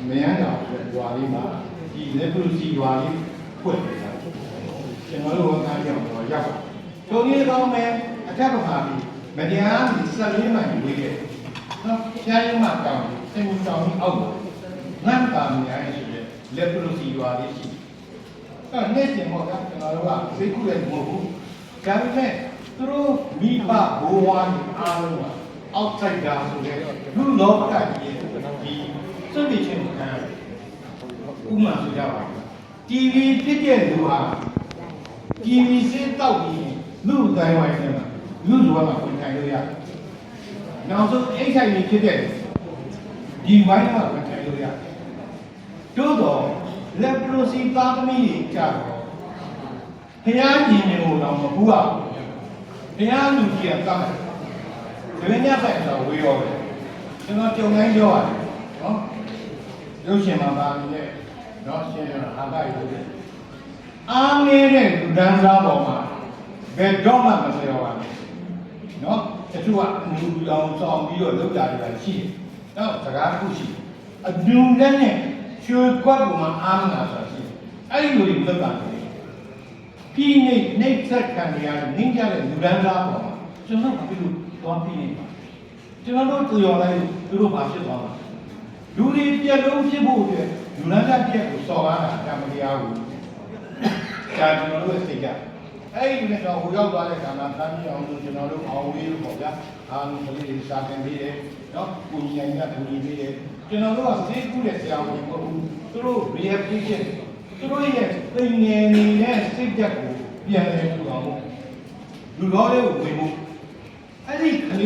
မြန်တာဆိုရွာလေးမှာဒီလက်ပြုစီရွာလေးဖွင့်နေတာကျွန်တော်တို့ဝန်ခံကြောင်တော့ရောက်ပါဒုံကြီးကောင်းမယ်အထက်ကပါပြီးမတရားဆက်လေးမှယူခဲ့နော်ရှားရုံမှာတောင်းစင်တောင်းအောက်ပါငန်းတာများရှိတဲ့လက်ပြုစီရွာလေးရှိအဲ့နေ့စဉ်ပေါ့ကကျွန်တော်တို့ကစိတ်ကူးလည်းမဟုတ်ဘူးဒါပေမဲ့သူတို့မိဘဘိုးဝါးအားလုံးက outsider ဆိုတဲ့လူလောကကြီးဒီစွန့်ပစ်ခြင်းခံဥမာဆိုကြပါ TV ဖြစ်တဲ့လူဟာ TV စေးတောက်ပြီးလူတိုင်းဝိုင်းနေမှာလူလူကမှဝင်ထိုင်လို့ရတယ်။နောက်ဆုံးအိတ်ဆိုင်ကြီးဖြစ်တဲ့ဒီဝိုင်းမှာဝင်ထိုင်လို့ရတယ်။တို့တော့လက်ပရိုစီသားသမီးကြီးကြတော့ဘုရားရှင်မျိုးတော့မဘူးอ่ะဘုရားလူကြီးကတောင်းတယ်။ဒီနေ့ညဆိုင်တော့ဝေးရောတယ်။ကျွန်တော်ကြုံတိုင်းပြောရတယ်နော်။ရုပ်ရှင်မှာပါနေတဲ့နော်ရှင်ရအာဂရုပ်အားငယ်တဲ့လူဒန်းစားပေါ်မှာဘယ်တော့မှမလျော်ပါနဲ့နော်တချို့ကအမှုလောင်ဆောင်ပြီးတော့လောက်တာတွေရှိတယ်နော်စကားတစ်ခုရှိတယ်အဒူနဲ့ရွှေကွက်ပေါ်မှာအားမနာဆိုတာရှိတယ်အဲ့ဒီလိုတွေလောက်တာတယ်ပြီးနေသက်ခံရတဲ့နင်းကြတဲ့လူဒန်းစားပေါ်မှာကျွန်တော်ကဘယ်လိုသွားပြီးနေပါကျွန်တော်တို့ကြော်လိုက်သူတို့ဘာဖြစ်သွားလဲလူတွေပြက်လုံးဖြစ်ဖို့အတွက်လူလန်းစားပြက်ကိုစော်ကားတာအမှန်တရားကိုဒါကျွန်တော်တို့သိကြအဲ့ဒီနဲ့တော့ဟိုရောက်သွားတဲ့ခါမှာသမ်းမြေအောင်လို့ကျွန်တော်တို့အောင်ဝေးလို့ပေါ့ဗျာအားလုံးကလေးတွေစာသင်ပေးတယ်နော်ကိုကြီးနိုင်ကကိုကြီးပေးတယ်ကျွန်တော်တို့ကသိကူးတဲ့ဆရာဝန်တွေမဟုတ်ဘူးသူတို့ reaction သူတို့ရဲ့သိငယ်နေတဲ့စိတ်ဓာတ်ကိုပြန်လဲထူအောင်လူတော်လေးကိုဝင်ဖို့အဲ့ဒီကလေး